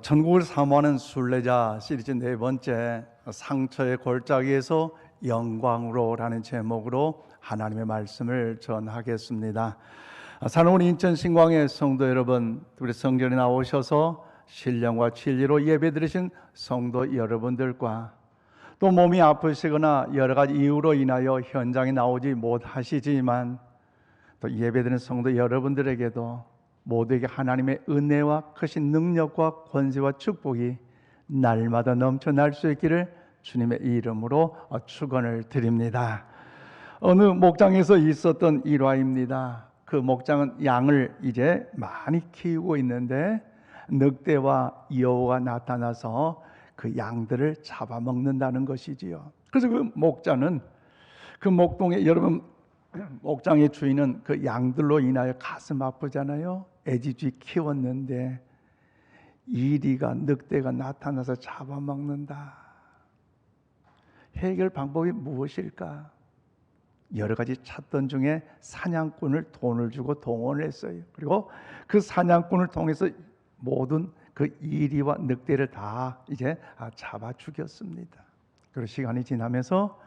천국을 사모하는 순례자 시리즈 네 번째, 상처의 골짜기에서 영광으로라는 제목으로 하나님의 말씀을 전하겠습니다. 사랑하는 인천 신광의 성도 여러분, 우리 성전에 나오셔서 신령과 진리로 예배드리신 성도 여러분들과 또 몸이 아프시거나 여러 가지 이유로 인하여 현장에 나오지 못하시지만 또 예배드리는 성도 여러분들에게도 모두에게 하나님의 은혜와 크신 능력과 권세와 축복이 날마다 넘쳐날 수 있기를 주님의 이름으로 축원을 드립니다. 어느 목장에서 있었던 일화입니다. 그 목장은 양을 이제 많이 키우고 있는데 늑대와 여우가 나타나서 그 양들을 잡아먹는다는 것이지요. 그래서 그 목자는 그 목동에, 여러분 목장의 주인은 그 양들로 인하여 가슴 아프잖아요. 애지중지 키웠는데 이리가 늑대가 나타나서 잡아먹는다. 해결 방법이 무엇일까? 여러 가지 찾던 중에 사냥꾼을 돈을 주고 동원을 했어요. 그리고 그 사냥꾼을 통해서 모든 그 이리와 늑대를 다 이제 잡아 죽였습니다. 그리고 시간이 지나면서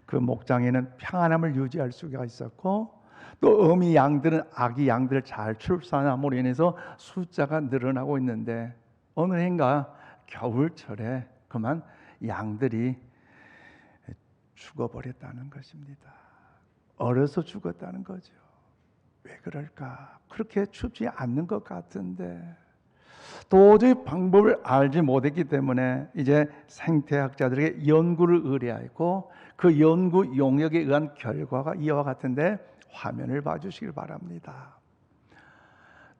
그 목장에는 평안함을 유지할 수가 있었고, 또 어미 양들은 아기 양들을 잘 출산함으로 인해서 숫자가 늘어나고 있는데, 어느 해인가 겨울철에 그만 양들이 죽어버렸다는 것입니다. 얼어서 죽었다는 거죠. 왜 그럴까? 그렇게 춥지 않는 것 같은데 도저히 방법을 알지 못했기 때문에 이제 생태학자들에게 연구를 의뢰하고 그 연구 용역에 의한 결과가 이와 같은데, 화면을 봐주시길 바랍니다.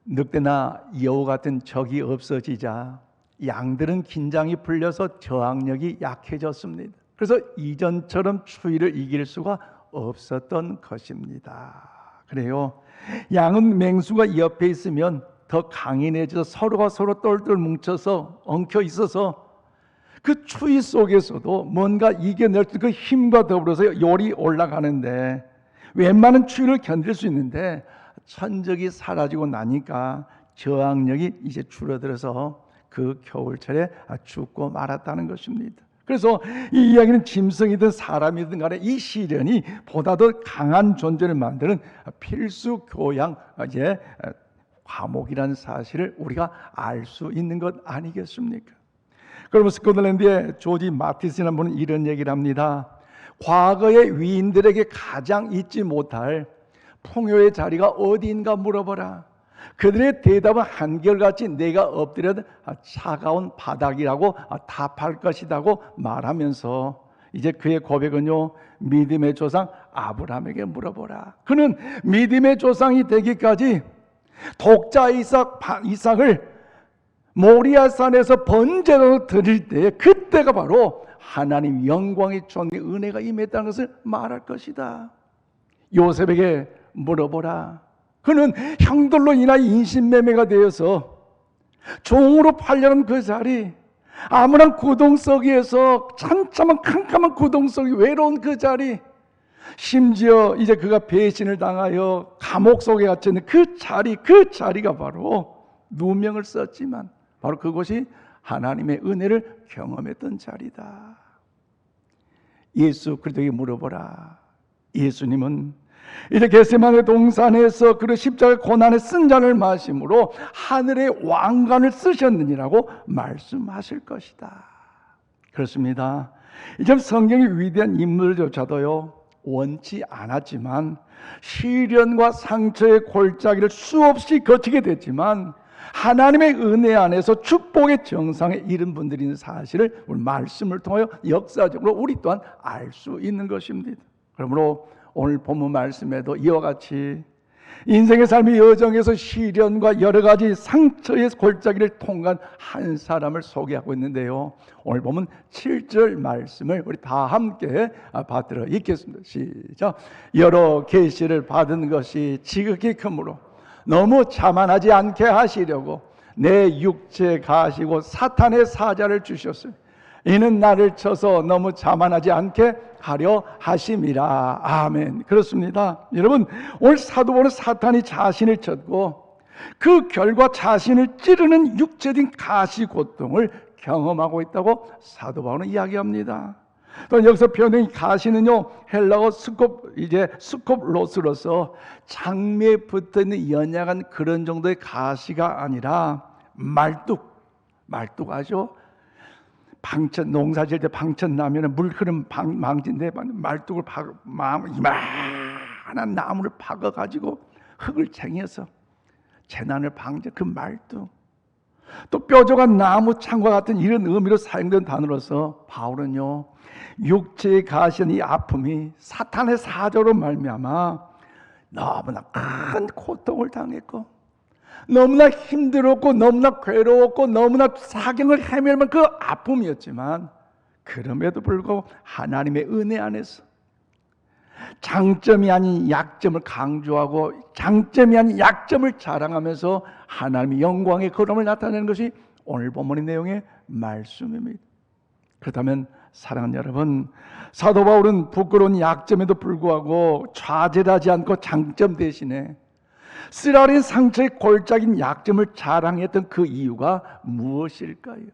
늑대나 여우 같은 적이 없어지자 양들은 긴장이 풀려서 저항력이 약해졌습니다. 그래서 이전처럼 추위를 이길 수가 없었던 것입니다. 그래요, 양은 맹수가 옆에 있으면 더 강인해져서 서로가 서로 똘똘 뭉쳐서 엉켜 있어서 그 추위 속에서도 뭔가 이겨낼 수 있는 그 힘과 더불어서 열이 올라가는데, 웬만한 추위를 견딜 수 있는데 천적이 사라지고 나니까 저항력이 이제 줄어들어서 그 겨울철에 죽고 말았다는 것입니다. 그래서 이 이야기는 짐승이든 사람이든 간에 이 시련이 보다 더 강한 존재를 만드는 필수 교양 과목이라는 사실을 우리가 알 수 있는 것 아니겠습니까? 그러면 스코틀랜드의 조지 마티스라는 분은 이런 얘기를 합니다. 과거의 위인들에게 가장 잊지 못할 풍요의 자리가 어디인가 물어보라. 그들의 대답은 한결같이 내가 엎드려도 차가운 바닥이라고 답할 것이라고 말하면서, 이제 그의 고백은요, 믿음의 조상 아브라함에게 물어보라. 그는 믿음의 조상이 되기까지 독자 이삭을 모리아산에서 번제로 드릴 때, 그때가 바로 하나님 영광의 존귀 은혜가 임했다는 것을 말할 것이다. 요셉에게 물어보라. 그는 형들로 인하여 인신매매가 되어서 종으로 팔려는 그 자리, 암울한 구덩서기에서 참참한 캄캄한 구덩서기, 외로운 그 자리, 심지어 이제 그가 배신을 당하여 감옥 속에 갇혀있는 그 자리가 바로 누명을 썼지만 바로 그곳이 하나님의 은혜를 경험했던 자리다. 예수 그리스도에게 물어보라. 예수님은 이제 겟세마네 동산에서 그 십자가 고난의 쓴 잔을 마심으로 하늘의 왕관을 쓰셨느니라고 말씀하실 것이다. 그렇습니다. 이제 성경의 위대한 인물조차도요, 원치 않았지만 시련과 상처의 골짜기를 수없이 거치게 됐지만 하나님의 은혜 안에서 축복의 정상에 이른 분들인 사실을 오늘 말씀을 통하여 역사적으로 우리 또한 알 수 있는 것입니다. 그러므로 오늘 본문 말씀에도 이와 같이 인생의 삶의 여정에서 시련과 여러 가지 상처의 골짜기를 통과한 한 사람을 소개하고 있는데요, 오늘 보면 7절 말씀을 우리 다 함께 받들어 읽겠습니다. 시작. 여러 계시를 받은 것이 지극히 크므로 너무 자만하지 않게 하시려고 내 육체 가시고 사탄의 사자를 주셨으니 이는 나를 쳐서 너무 자만하지 않게 하려 하심이라. 아멘. 그렇습니다. 여러분, 오늘 사도 바울은 사탄이 자신을 쳤고 그 결과 자신을 찌르는 육체적인 가시 고통을 경험하고 있다고 사도 바울은 이야기합니다. 또 여기서 표현된 가시는요, 헬라어 스콥로스로서 장미에 붙어있는 연약한 그런 정도의 가시가 아니라 말뚝 아죠? 방천, 농사 지을 때 방천 나면 물 흐름 망진데 말뚝을 이만한 나무를 박아가지고 흙을 쟁여서 재난을 방지, 그 말뚝. 또 뾰족한 나무 창과 같은 이런 의미로 사용된 단어로서 바울은요, 육체에 가시는 이 아픔이 사탄의 사조로 말미암아 너무나 큰 고통을 당했고, 너무나 힘들었고, 너무나 괴로웠고, 너무나 사경을 헤매는 그 아픔이었지만, 그럼에도 불구하고 하나님의 은혜 안에서 장점이 아닌 약점을 강조하고 장점이 아닌 약점을 자랑하면서 하나님의 영광의 걸음을 나타내는 것이 오늘 본문의 내용의 말씀입니다. 그렇다면 사랑하는 여러분, 사도 바울은 부끄러운 약점에도 불구하고 좌절하지 않고 장점 대신에 쓰라린 상처의 골짜기인 약점을 자랑했던 그 이유가 무엇일까요?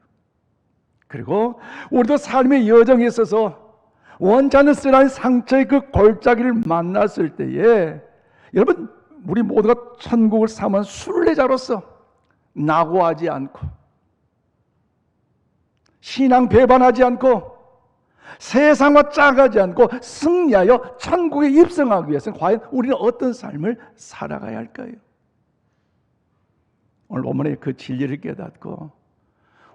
그리고 우리도 삶의 여정에 있어서 원치 않는 쓰라린 상처의 그 골짜기를 만났을 때에, 여러분, 우리 모두가 천국을 사모하는 순례자로서 낙오하지 않고 신앙 배반하지 않고 세상과 짜가지 않고 승리하여 천국에 입성하기 위해서는 과연 우리는 어떤 삶을 살아가야 할까요? 오늘 본문에 그 진리를 깨닫고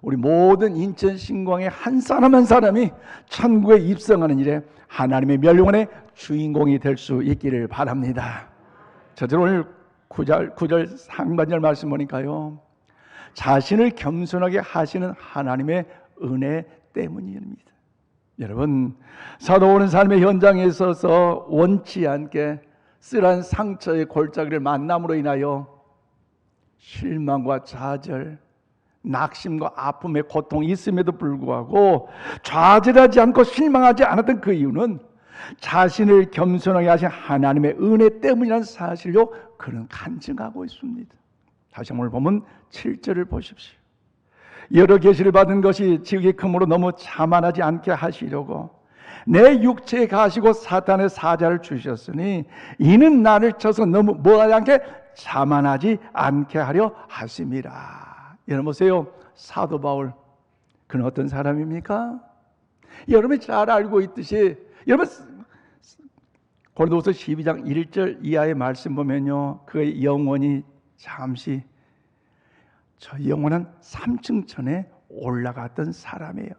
우리 모든 인천 신광의 한 사람 한 사람이 천국에 입성하는 일에 하나님의 멸류관의 주인공이 될 수 있기를 바랍니다. 저들 오늘 9절 상반절 말씀 보니까요, 자신을 겸손하게 하시는 하나님의 은혜 때문입니다. 여러분, 사도 바울은 삶의 현장에 있어서 원치 않게 쓰란 상처의 골짜기를 만남으로 인하여 실망과 좌절, 낙심과 아픔의 고통이 있음에도 불구하고 좌절하지 않고 실망하지 않았던 그 이유는 자신을 겸손하게 하신 하나님의 은혜 때문이라는 사실로 그는 간증하고 있습니다. 다시 한번 보면 7절을 보십시오. 여러 계시를 받은 것이 지극히 크므로 너무 자만하지 않게 하시려고 내 육체에 가시고 사탄의 사자를 주셨으니 이는 나를 쳐서 너무 뭐하지 않게 자만하지 않게 하려 하심이라. 여러분 보세요, 사도 바울, 그는 어떤 사람입니까? 여러분이 잘 알고 있듯이, 여러분 고린도후서 12장 1절 이하의 말씀 보면요, 그의 영혼이 잠시 저 영혼은 3층 천에 올라갔던 사람이에요.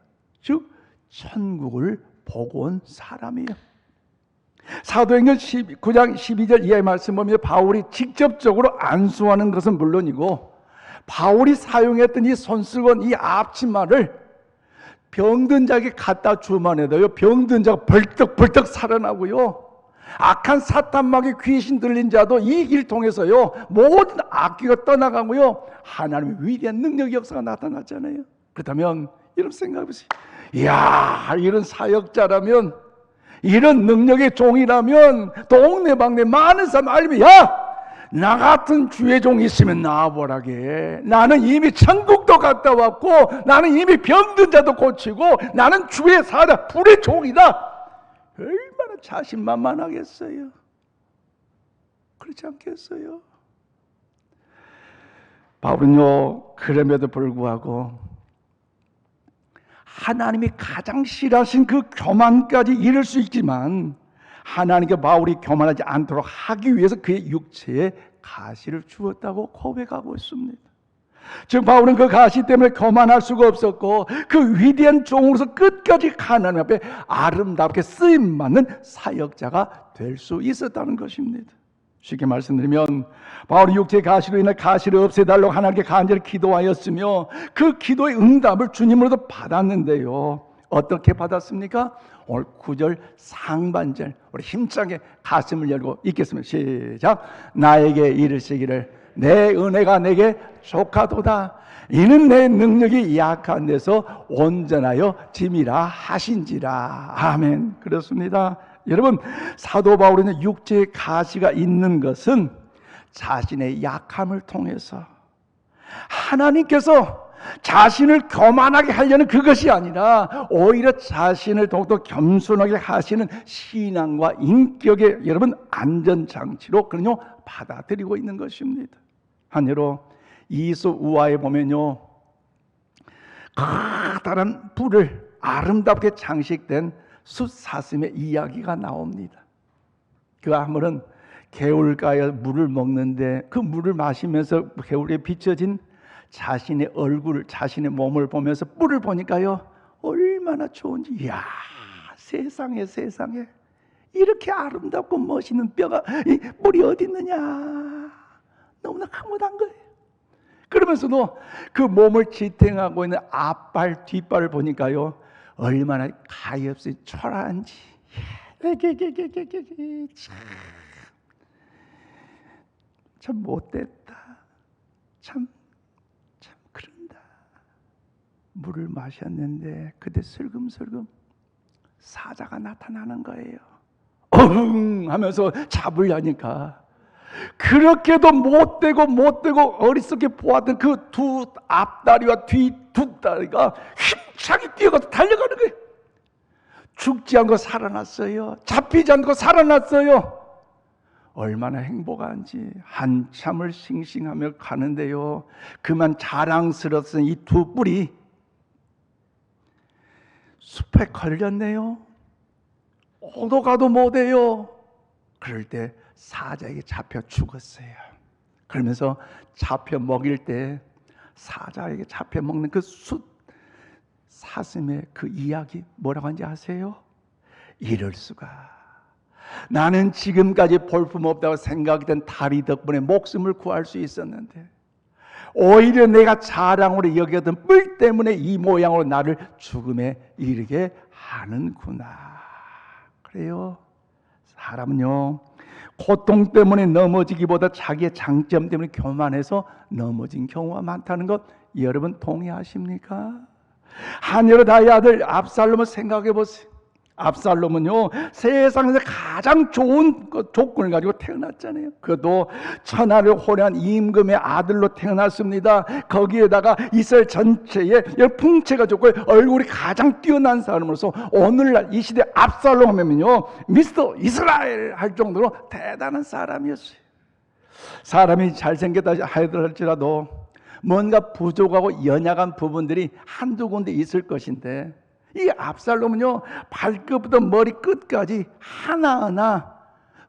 즉 천국을 보고 온 사람이에요. 사도행전 9장 12절 이하의 말씀 보면 바울이 직접적으로 안수하는 것은 물론이고 바울이 사용했던 이 손수건, 이 앞치마를 병든 자에게 갖다 주만 해도요, 병든 자가 벌떡벌떡 살아나고요, 악한 사탄마귀 귀신 들린 자도 이 길 통해서요 모든 악귀가 떠나가고요, 하나님의 위대한 능력 역사가 나타났잖아요. 그렇다면 여러분 생각해보세요. 이야, 이런 사역자라면, 이런 능력의 종이라면 동네방네 많은 사람 알면, 야, 나 같은 주의 종이 있으면 나와보라게. 나는 이미 천국도 갔다 왔고, 나는 이미 병든 자도 고치고, 나는 주의 사자, 불의 종이다. 얼마나 자신만만하겠어요? 그렇지 않겠어요? 바울은요, 그럼에도 불구하고 하나님이 가장 싫어하신 그 교만까지 이룰 수 있지만 하나님께 바울이 교만하지 않도록 하기 위해서 그의 육체에 가시를 주었다고 고백하고 있습니다. 즉 바울은 그 가시 때문에 교만할 수가 없었고 그 위대한 종으로서 끝까지 하나님 앞에 아름답게 쓰임받는 사역자가 될 수 있었다는 것입니다. 쉽게 말씀드리면 바울이 육체의 가시로 인해 가시를 없애달라고 하나님께 간절히 기도하였으며 그 기도의 응답을 주님으로도 받았는데요, 어떻게 받았습니까? 오늘 9절 상반절 우리 힘차게 가슴을 열고 읽겠습니다. 시작. 나에게 이르시기를 내 은혜가 내게 족하도다. 이는 내 능력이 약한 데서 온전하여 짐이라 하신지라. 아멘. 그렇습니다. 여러분, 사도 바울에는 육체의 가시가 있는 것은 자신의 약함을 통해서 하나님께서 자신을 교만하게 하려는 그것이 아니라 오히려 자신을 더욱더 겸손하게 하시는 신앙과 인격의 여러분 안전장치로 그런요 받아들이고 있는 것입니다. 한여로 이수 우화에 보면요 커다란 불을 아름답게 장식된 숫사슴의 이야기가 나옵니다. 그 아물은 개울가에 물을 먹는데 그 물을 마시면서 개울에 비춰진 자신의 얼굴, 자신의 몸을 보면서 뿔을 보니까요 얼마나 좋은지, 이야 세상에 이렇게 아름답고 멋있는 뼈가, 이 뿔이 어디 있느냐, 너무나 흐뭇한 거예요. 그러면서도 그 몸을 지탱하고 있는 앞발, 뒷발을 보니까요 얼마나 가엾이 초라한지, 참 못됐다, 참 그런다. 물을 마셨는데 그때 슬금슬금 사자가 나타나는 거예요. 어흥 하면서 잡으려니까 그렇게도 못되고 어리석게 보았던 그 두 앞다리와 뒤 두 다리가 힘차게 뛰어가서 달려가는 거예요. 죽지 않고 살아났어요. 잡히지 않고 살아났어요. 얼마나 행복한지 한참을 싱싱하며 가는데요 그만 자랑스러웠던 이 두 뿔이 숲에 걸렸네요. 오도 가도 못해요. 그럴 때 사자에게 잡혀 죽었어요. 그러면서 잡혀 먹일 때 사자에게 잡혀 먹는 그 사슴의 그 이야기 뭐라고 하는지 아세요? 이럴 수가, 나는 지금까지 볼품없다고 생각했던 다리 덕분에 목숨을 구할 수 있었는데 오히려 내가 자랑으로 여겼던 뿔 때문에 이 모양으로 나를 죽음에 이르게 하는구나. 그래요, 사람은요 고통 때문에 넘어지기보다 자기의 장점 때문에 교만해서 넘어진 경우가 많다는 것 여러분 동의하십니까? 한여름의 아들 압살롬을 생각해 보세요. 압살롬은요 세상에서 가장 좋은 조건을 가지고 태어났잖아요. 그것도 천하를 호령한 임금의 아들로 태어났습니다. 거기에다가 이스라엘 전체에 풍채가 좋고 얼굴이 가장 뛰어난 사람으로서 오늘날 이 시대 압살롬 하면요 미스터 이스라엘 할 정도로 대단한 사람이었어요. 사람이 잘생겼다 하더라도 뭔가 부족하고 연약한 부분들이 한두 군데 있을 것인데 이 압살롬은요 발끝부터 머리 끝까지 하나하나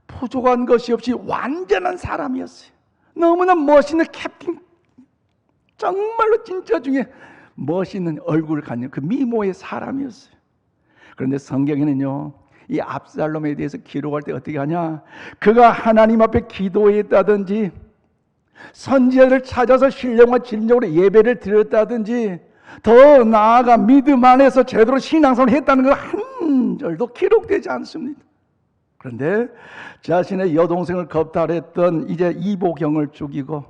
부족한 것이 없이 완전한 사람이었어요. 너무나 멋있는 캡틴, 정말로 진짜 중에 멋있는 얼굴을 가진 그 미모의 사람이었어요. 그런데 성경에는요 이 압살롬에 대해서 기록할 때 어떻게 하냐, 그가 하나님 앞에 기도했다든지 선지자를 찾아서 신령과 진정으로 예배를 드렸다든지 더 나아가 믿음 안에서 제대로 신앙생활을 했다는 거 한 절도 기록되지 않습니다. 그런데 자신의 여동생을 겁탈했던 이제 이보경을 죽이고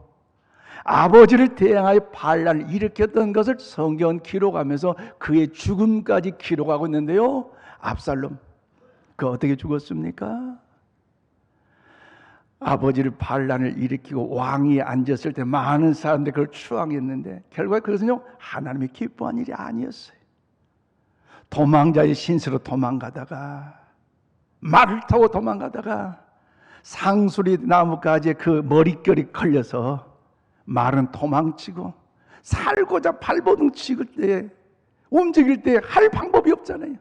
아버지를 대항하여 반란을 일으켰던 것을 성경은 기록하면서 그의 죽음까지 기록하고 있는데요 압살롬 그 어떻게 죽었습니까? 아버지를 반란을 일으키고 왕위에 앉았을 때 많은 사람들이 그걸 추앙했는데 결국에 그것은요 하나님이 기뻐한 일이 아니었어요. 도망자의 신세로 도망가다가 말을 타고 도망가다가 상수리 나무가지에 그 머릿결이 걸려서 말은 도망치고 살고자 발버둥 치고 때 움직일 때 할 방법이 없잖아요.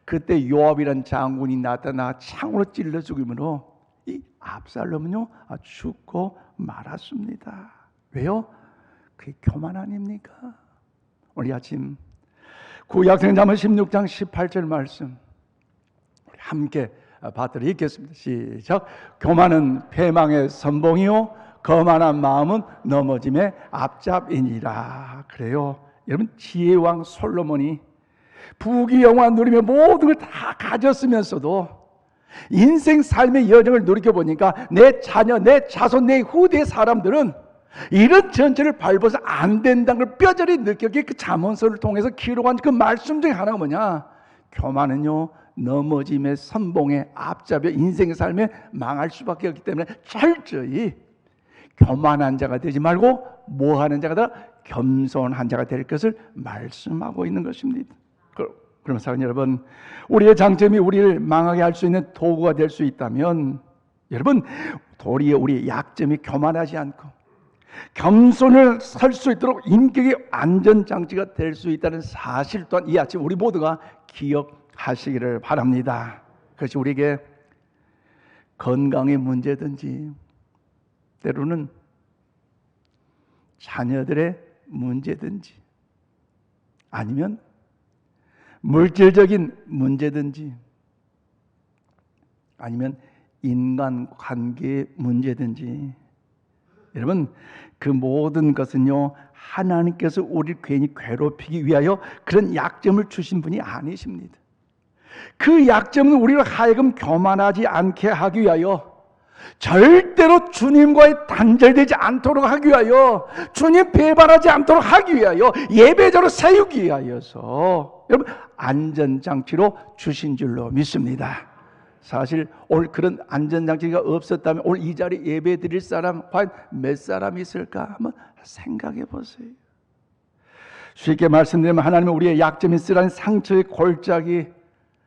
그때 요압이란 장군이 나타나 창으로 찔러 죽이므로 이 압살롬은요 죽고 말았습니다. 왜요? 그게 교만 아닙니까? 오늘 아침 구약성경 16장 18절 말씀 우리 함께 받들어 읽겠습니다. 시작. 교만은 패망의 선봉이요 거만한 마음은 넘어짐의 앞잡이니라. 그래요. 여러분 지혜왕 솔로몬이 부귀영화 누리며 모든 걸 다 가졌으면서도 인생 삶의 여정을 누리켜보니까 내 자녀, 내 자손, 내 후대 사람들은 이런 전체를 밟아서 안 된다는 걸 뼈저리 느꼈기에 그 잠언서를 통해서 기록한 그 말씀 중에 하나가 뭐냐, 교만은요 넘어짐의 선봉에 앞잡여 인생의 삶에 망할 수밖에 없기 때문에 철저히 교만한 자가 되지 말고 뭐하는 자가 더 겸손한 자가 될 것을 말씀하고 있는 것입니다. 그럼 사랑하는 여러분, 우리의 장점이 우리를 망하게 할 수 있는 도구가 될 수 있다면, 여러분, 도리어 우리의 약점이 교만하지 않고 겸손을 설 수 있도록 인격의 안전장치가 될 수 있다는 사실 또한 이 아침 우리 모두가 기억하시기를 바랍니다. 그것이 우리에게 건강의 문제든지 때로는 자녀들의 문제든지 아니면 물질적인 문제든지 아니면 인간관계의 문제든지, 여러분, 그 모든 것은요 하나님께서 우리를 괜히 괴롭히기 위하여 그런 약점을 주신 분이 아니십니다. 그 약점은 우리를 하여금 교만하지 않게 하기 위하여, 절대로 주님과의 단절되지 않도록 하기 위하여, 주님 배반하지 않도록 하기 위하여, 예배자로 세우기 위하여서 여러분 안전장치로 주신 줄로 믿습니다. 사실 오늘 그런 안전장치가 없었다면 오늘 이 자리에 예배 드릴 사람 과연 몇 사람이 있을까 한번 생각해 보세요. 쉽게 말씀드리면 하나님은 우리의 약점이 쓰라린 상처의 골짜기,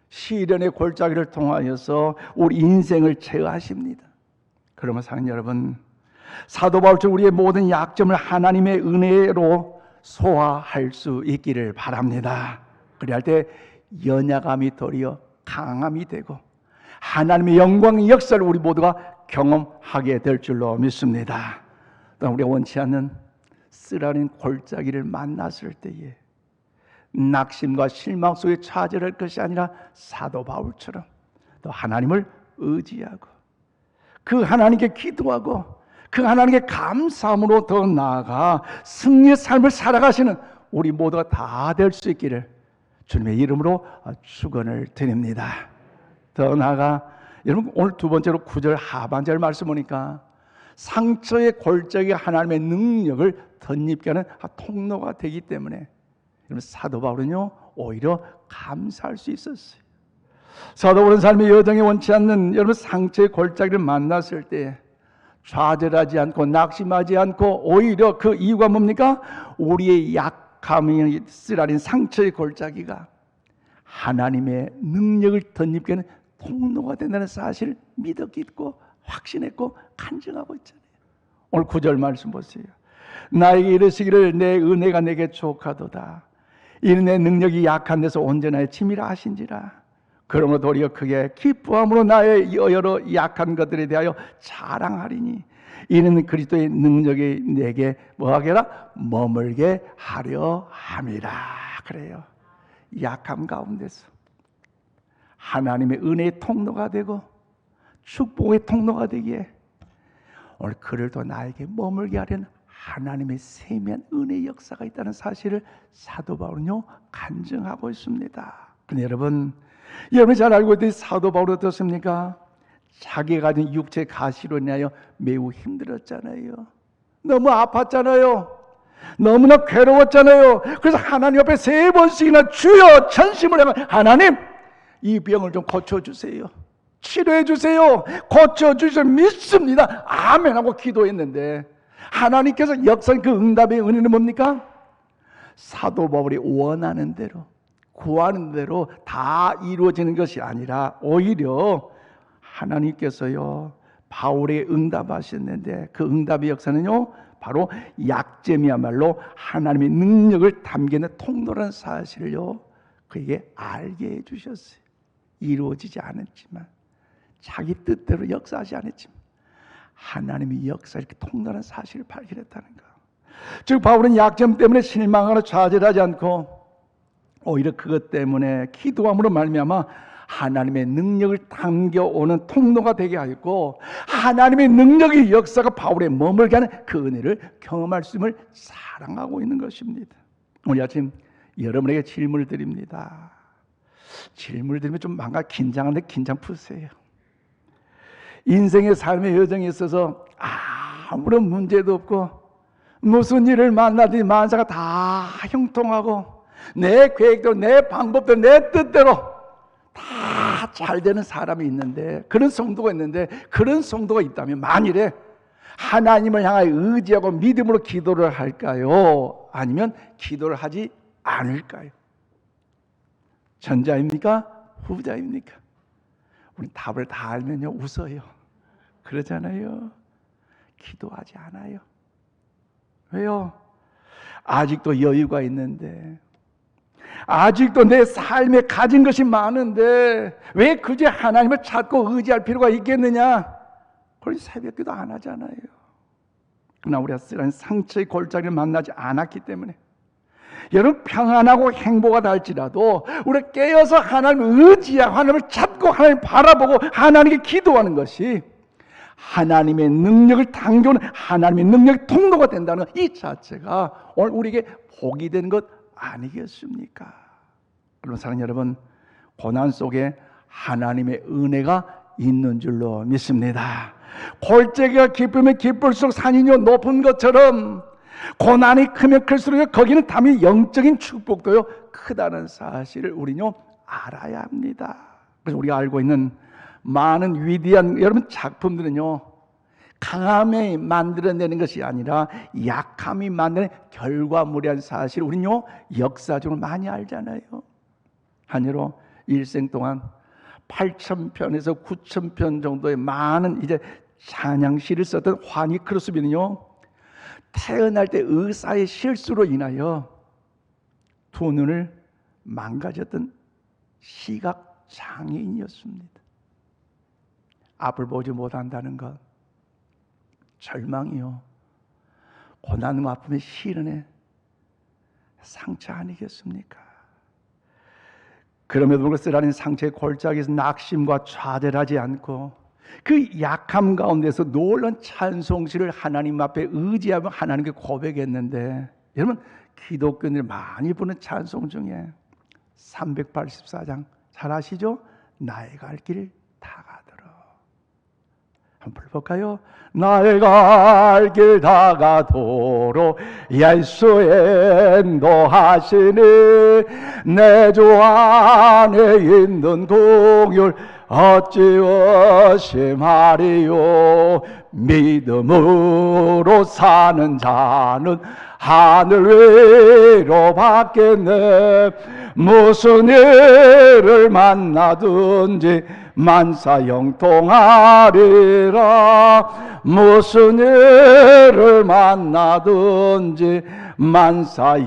시련의 골짜기를 통하여서 우리 인생을 제어하십니다. 그러면 사랑하는 여러분, 사도 바울처럼 우리의 모든 약점을 하나님의 은혜로 소화할 수 있기를 바랍니다. 그리할 때 연약함이 도리어 강함이 되고 하나님의 영광의 역사를 우리 모두가 경험하게 될 줄로 믿습니다. 또 우리가 원치 않는 쓰라린 골짜기를 만났을 때에 낙심과 실망 속에 좌절할 것이 아니라 사도 바울처럼 또 하나님을 의지하고 그 하나님께 기도하고 그 하나님께 감사함으로 더 나아가 승리의 삶을 살아가시는 우리 모두가 다 될 수 있기를 주님의 이름으로 축원을 드립니다. 더 나아가 여러분 오늘 두 번째로 9절 하반절 말씀 보니까 상처의 골짜기가 하나님의 능력을 덧입게 하는 통로가 되기 때문에 여러분 사도 바울은요 오히려 감사할 수 있었어요. 사도 바울은 삶의 여정에 원치 않는 여러분 상처의 골짜기를 만났을 때 좌절하지 않고 낙심하지 않고 오히려 그 이유가 뭡니까? 우리의 약함이 쓰라린 상처의 골짜기가 하나님의 능력을 덧입게 하는 통로가 된다는 사실을 믿었고 확신했고 간증하고 있잖아요. 오늘 9절 말씀 보세요. 나에게 이르시기를 내 은혜가 내게 족하도다. 이는 내 능력이 약한 데서 온전하여 치밀하 하신지라. 그러므로 도리어 크게 기뻐함으로 나의 여러 약한 것들에 대하여 자랑하리니 이는 그리스도의 능력이 내게 뭐하게라? 머물게 하려 함이라. 그래요. 약함 가운데서 하나님의 은혜의 통로가 되고 축복의 통로가 되기에 오늘 그를 더 나에게 머물게 하려는 하나님의 세미한 은혜의 역사가 있다는 사실을 사도 바울은요 간증하고 있습니다. 그런데 여러분 잘 알고 있듯이 사도 바울은 어떻습니까? 자기가 가진 육체 가시로 인하여 매우 힘들었잖아요. 너무 아팠잖아요. 너무나 괴로웠잖아요. 그래서 하나님 앞에 3번씩이나 주여 전심을 향해 하나님 이 병을 좀 고쳐주세요. 치료해주세요. 고쳐주셔서 믿습니다. 아멘 하고 기도했는데 하나님께서 역사한 그 응답의 은혜는 뭡니까? 사도 바울이 원하는 대로 구하는 대로 다 이루어지는 것이 아니라 오히려 하나님께서요 바울의 응답하셨는데 그 응답의 역사는요 바로 약점이야말로 하나님의 능력을 담기는 통로라는 사실을요 그에게 알게 해주셨어요. 이루어지지 않았지만 자기 뜻대로 역사하지 않았지만 하나님의 역사 이렇게 통로라는 사실을 발견했다는 거. 즉 바울은 약점 때문에 실망하거나 좌절하지 않고 오히려 그것 때문에 기도함으로 말미암아 하나님의 능력을 담겨오는 통로가 되게 하였고 하나님의 능력의 역사가 바울에 머물게 하는 그 은혜를 경험할 수 있음을 사랑하고 있는 것입니다. 오늘 아침 여러분에게 질문을 드립니다. 질문을 드리면 좀 뭔가 긴장한데 긴장 푸세요. 인생의 삶의 여정에 있어서 아무런 문제도 없고 무슨 일을 만나든지 만사가 다 형통하고 내 계획대로 내 방법대로 내 뜻대로 다 잘 되는 사람이 있는데 그런 성도가 있는데 그런 성도가 있다면 만일에 하나님을 향하여 의지하고 믿음으로 기도를 할까요? 아니면 기도를 하지 않을까요? 전자입니까? 후자입니까? 우리 답을 다 알면요 웃어요. 그러잖아요. 기도하지 않아요. 왜요? 아직도 여유가 있는데, 아직도 내 삶에 가진 것이 많은데 왜 그저 하나님을 찾고 의지할 필요가 있겠느냐? 그래서 새벽기도 안 하잖아요. 그러나 우리가 쓰라린 상처의 골짜기를 만나지 않았기 때문에 여러분 평안하고 행복하다 할지라도 우리가 깨어서 하나님을 의지하고 하나님을 찾고 하나님을 바라보고 하나님께 기도하는 것이 하나님의 능력을 당겨오는 하나님의 능력의 통로가 된다는 이 자체가 오늘 우리에게 복이 되는 것 아니겠습니까? 여러분 사랑하는 여러분, 고난 속에 하나님의 은혜가 있는 줄로 믿습니다. 골짜기가 깊으면 깊을수록 산이 높은 것처럼 고난이 크면 클수록 거기는 담이 영적인 축복도요 크다는 사실을 우리는 알아야 합니다. 그래서 우리가 알고 있는 많은 위대한 여러분 작품들은요 강함이 만들어내는 것이 아니라 약함이 만드는 결과물이라는 사실을 우리는요 역사적으로 많이 알잖아요. 한 예로 일생 동안 8,000편에서 9,000편 정도의 많은 이제 찬양시를 썼던 환희 크루스비는요 태어날 때 의사의 실수로 인하여 두 눈을 망가졌던 시각 장애인이었습니다. 앞을 보지 못한다는 것, 절망이요, 고난과 아픔의 시련의 상처 아니겠습니까? 그럼에도 불구하고 쓰라린 상처의 골짜기에서 낙심과 좌절하지 않고 그 약함 가운데서 놀라운 찬송시를 하나님 앞에 의지하며 하나님께 고백했는데, 여러분 기독교인들이 많이 부르는 찬송 중에 384장 잘 아시죠? 나의 갈 길 다 가더라. 한번 불러볼까요? 나의 갈 길 다 가도록 예수 인도하시니 내 주 안에 있는 공율 어찌 의심하리요. 믿음으로 사는 자는 하늘 위로 받겠네. 무슨 일을 만나든지 만사 형통하리라. 무슨 일을 만나든지 만사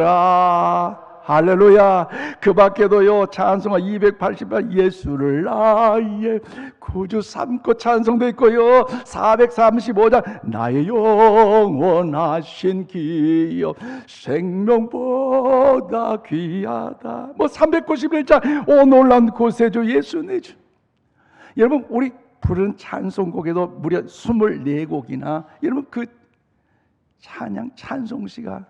형통하리라. 할렐루야. 그 밖에도요 찬송가 288 예수를 나의 구주 삼고 찬송도 있고요 435장 나의 영원하신 기업 생명보다 귀하다, 뭐 391장 오 놀라운 구세주 예수 내 주. 여러분 우리 부른 찬송곡에도 무려 24곡이나 여러분 그 찬양 찬송시가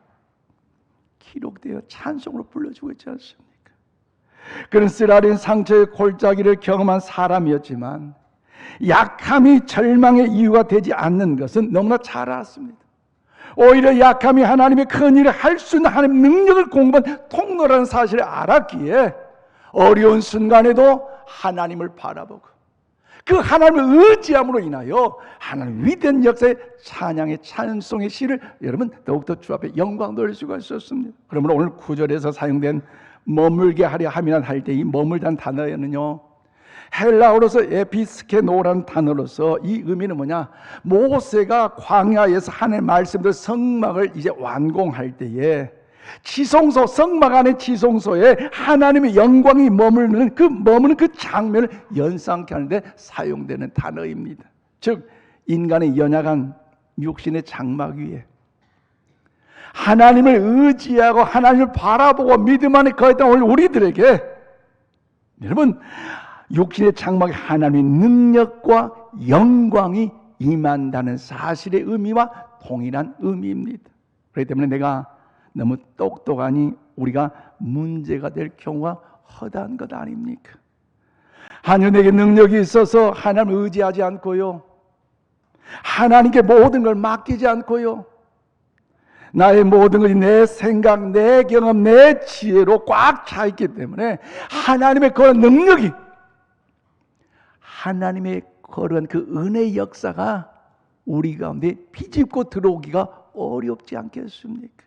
기록되어 찬송으로 불러주고 있지 않습니까? 그는 쓰라린 상처의 골짜기를 경험한 사람이었지만 약함이 절망의 이유가 되지 않는 것은 너무나 잘 알았습니다. 오히려 약함이 하나님의 큰 일을 할 수 있는 하나님의 능력을 공부한 통로라는 사실을 알았기에 어려운 순간에도 하나님을 바라보고 그 하나님을 의지함으로 인하여 하나님 위대한 역사의 찬양의 찬송의 시를 여러분 더욱더 주 앞에 영광 돌릴 수가 있었습니다. 그러므로 오늘 9절에서 사용된 머물게 하려 함이란 할 때 이 머물다는 단어에는요 헬라어로서 에피스케노라는 단어로서 이 의미는 뭐냐, 모세가 광야에서 하나님의 말씀대로 성막을 이제 완공할 때에 지성소, 성막 안의 지성소에 하나님의 영광이 머무는 그 장면을 연상케 하는데 사용되는 단어입니다. 즉 인간의 연약한 육신의 장막 위에 하나님을 의지하고 하나님을 바라보고 믿음 안에 거했던 오늘 우리들에게 여러분 육신의 장막에 하나님의 능력과 영광이 임한다는 사실의 의미와 동일한 의미입니다. 그렇기 때문에 내가 너무 똑똑하니 우리가 문제가 될 경우가 허다한 것 아닙니까? 하나님 내게 능력이 있어서 하나님을 의지하지 않고요, 하나님께 모든 걸 맡기지 않고요, 나의 모든 것이 내 생각, 내 경험, 내 지혜로 꽉 차 있기 때문에 하나님의 그 능력이, 하나님의 거룩한 그 은혜의 역사가 우리 가운데 비집고 들어오기가 어렵지 않겠습니까?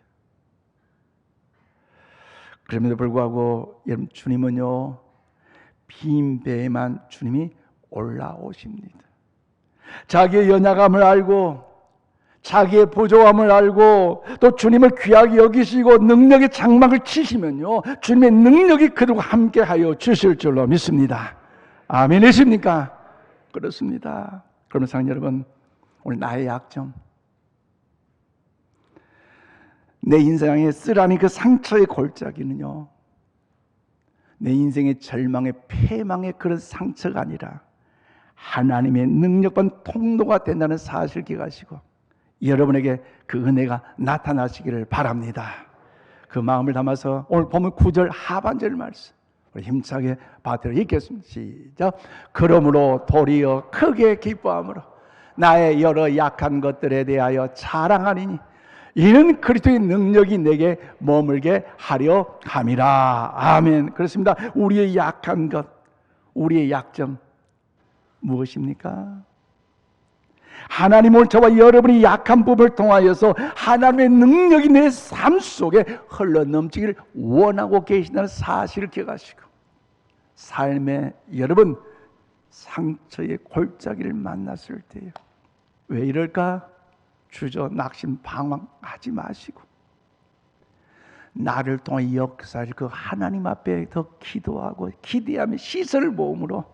그럼에도 불구하고 여러분, 주님은요, 빈 배에만 주님이 올라오십니다. 자기의 연약함을 알고 자기의 부족함을 알고 또 주님을 귀하게 여기시고 능력의 장막을 치시면요, 주님의 능력이 그들과 함께하여 주실 줄로 믿습니다. 아멘이십니까? 그렇습니다. 그러면 사랑하는 여러분, 오늘 나의 약점, 내 인생에 쓰라린 그 상처의 골짜기는요, 내 인생의 절망의 패망의 그런 상처가 아니라 하나님의 능력과 통로가 된다는 사실을 기억하시고 여러분에게 그 은혜가 나타나시기를 바랍니다. 그 마음을 담아서 오늘 보면 9절 하반절 말씀 우리 힘차게 받들어 읽겠습니다. 시작. 그러므로 도리어 크게 기뻐함으로 나의 여러 약한 것들에 대하여 자랑하리니 이는 그리스도의 능력이 내게 머물게 하려 함이라. 아멘. 그렇습니다. 우리의 약한 것, 우리의 약점 무엇입니까? 하나님 오늘 저와 여러분이 약한 부분을 통하여서 하나님의 능력이 내 삶 속에 흘러넘치기를 원하고 계신다는 사실을 기억하시고 삶의 여러분 상처의 골짜기를 만났을 때요, 왜 이럴까? 주저 낙심 방황하지 마시고 나를 통해 역사할 그 하나님 앞에 더 기도하고 기대하며 시선을 모음으로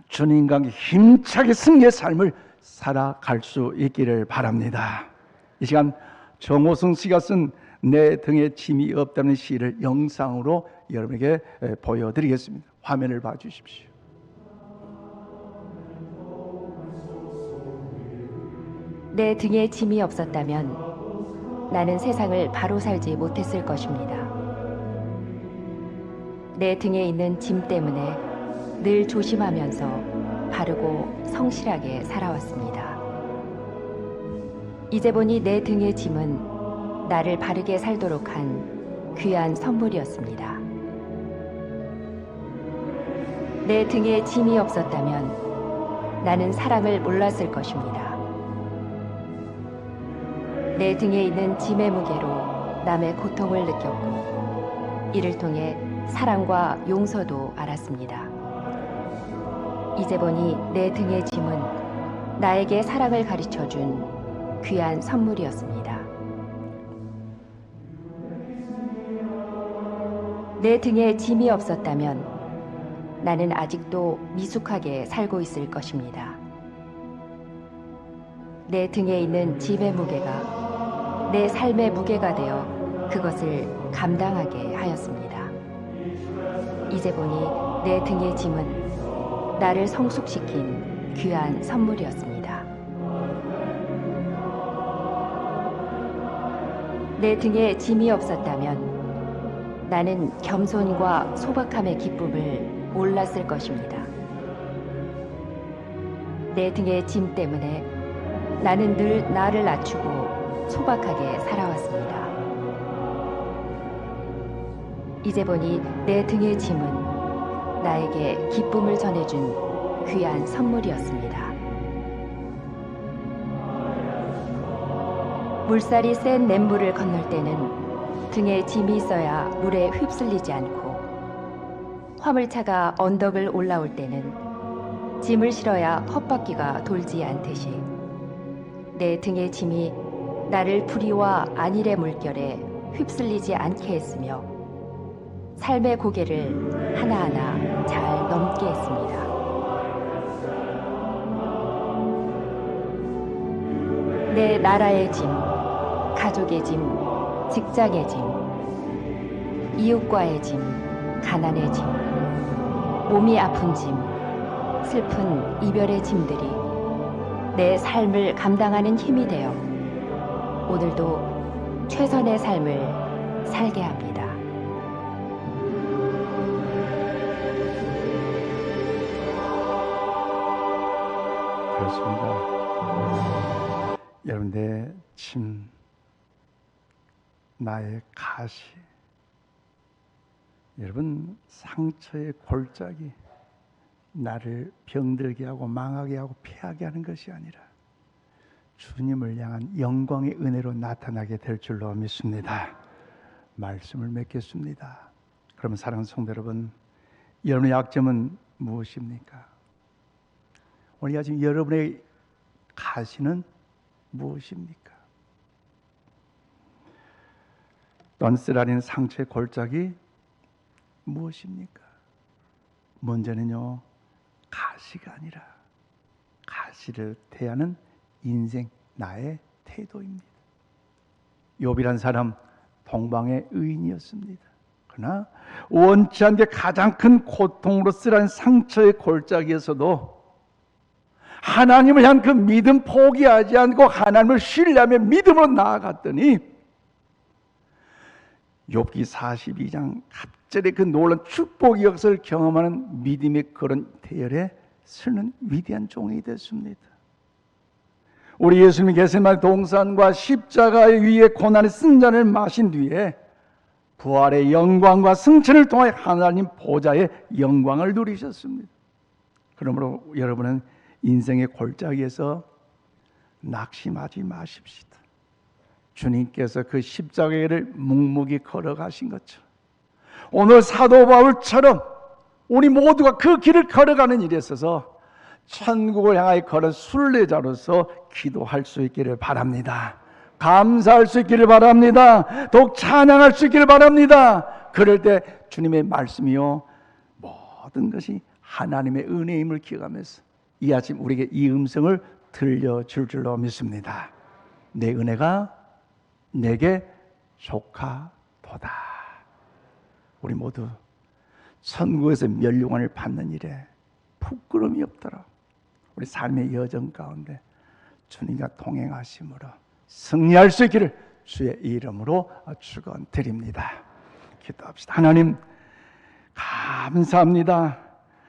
주님과 함께 힘차게 승리의 삶을 살아갈 수 있기를 바랍니다. 이 시간 정호승 씨가 쓴 내 등에 짐이 없다는 시를 영상으로 여러분에게 보여드리겠습니다. 화면을 봐주십시오. 내 등에 짐이 없었다면 나는 세상을 바로 살지 못했을 것입니다. 내 등에 있는 짐 때문에 늘 조심하면서 바르고 성실하게 살아왔습니다. 이제 보니 내 등의 짐은 나를 바르게 살도록 한 귀한 선물이었습니다. 내 등에 짐이 없었다면 나는 사랑을 몰랐을 것입니다. 내 등에 있는 짐의 무게로 남의 고통을 느꼈고 이를 통해 사랑과 용서도 알았습니다. 이제 보니 내 등의 짐은 나에게 사랑을 가르쳐준 귀한 선물이었습니다. 내 등에 짐이 없었다면 나는 아직도 미숙하게 살고 있을 것입니다. 내 등에 있는 짐의 무게가 내 삶의 무게가 되어 그것을 감당하게 하였습니다. 이제 보니 내 등의 짐은 나를 성숙시킨 귀한 선물이었습니다. 내 등에 짐이 없었다면 나는 겸손과 소박함의 기쁨을 몰랐을 것입니다. 내 등의 짐 때문에 나는 늘 나를 낮추고 소박하게 살아왔습니다. 이제 보니 내 등의 짐은 나에게 기쁨을 전해준 귀한 선물이었습니다. 물살이 센 냇물을 건널 때는 등에 짐이 있어야 물에 휩쓸리지 않고 화물차가 언덕을 올라올 때는 짐을 실어야 헛바퀴가 돌지 않듯이 내 등의 짐이 나를 불의와 안일의 물결에 휩쓸리지 않게 했으며 삶의 고개를 하나하나 잘 넘게 했습니다. 내 나라의 짐, 가족의 짐, 직장의 짐, 이웃과의 짐, 가난의 짐, 몸이 아픈 짐, 슬픈 이별의 짐들이 내 삶을 감당하는 힘이 되어 오늘도 최선의 삶을 살게 합니다. 그렇습니다. 여러분, 내 짐, 나의 가시, 여러분 상처의 골짜기, 나를 병들게 하고 망하게 하고 패하게 하는 것이 아니라 주님을 향한 영광의 은혜로 나타나게 될 줄로 믿습니다. 말씀을 맺겠습니다. 그러면 사랑하는 성도 여러분, 여러분의 약점은 무엇입니까? 오늘 아침 여러분의 가시는 무엇입니까? 또한 쓰라린 상처의 골짜기 무엇입니까? 먼저는요, 가시가 아니라 가시를 대하는 인생, 나의 태도입니다. 욥이란 사람 동방의 의인이었습니다. 그러나 원치 않게 가장 큰 고통으로 쓰라린 상처의 골짜기에서도 하나님을 향한 그 믿음 포기하지 않고 하나님을 신뢰하며 믿음으로 나아갔더니 욥기 42장 갑자기 그 놀라운 축복의 역사를 경험하는 믿음의 그런 대열에 서는 위대한 종이 됐습니다. 우리 예수님이 겟세마네 동산과 십자가의 위에 고난의 쓴잔을 마신 뒤에 부활의 영광과 승천을 통해 하나님 보좌의 영광을 누리셨습니다. 그러므로 여러분은 인생의 골짜기에서 낙심하지 마십시다. 주님께서 그 십자가의 길을 묵묵히 걸어가신 것처럼 오늘 사도 바울처럼 우리 모두가 그 길을 걸어가는 일에 있어서 천국을 향하여 걸은 순례자로서 기도할 수 있기를 바랍니다. 감사할 수 있기를 바랍니다. 더욱 찬양할 수 있기를 바랍니다. 그럴 때 주님의 말씀이요 모든 것이 하나님의 은혜임을 기억하면서 이 아침 우리에게 이 음성을 들려줄 줄로 믿습니다. 내 은혜가 내게 족하도다. 우리 모두 천국에서 멸류관을 받는 일에 부끄러움이 없도록 우리 삶의 여정 가운데 주님과 동행하심으로 승리할 수 있기를 주의 이름으로 축원드립니다. 기도합시다. 하나님 감사합니다.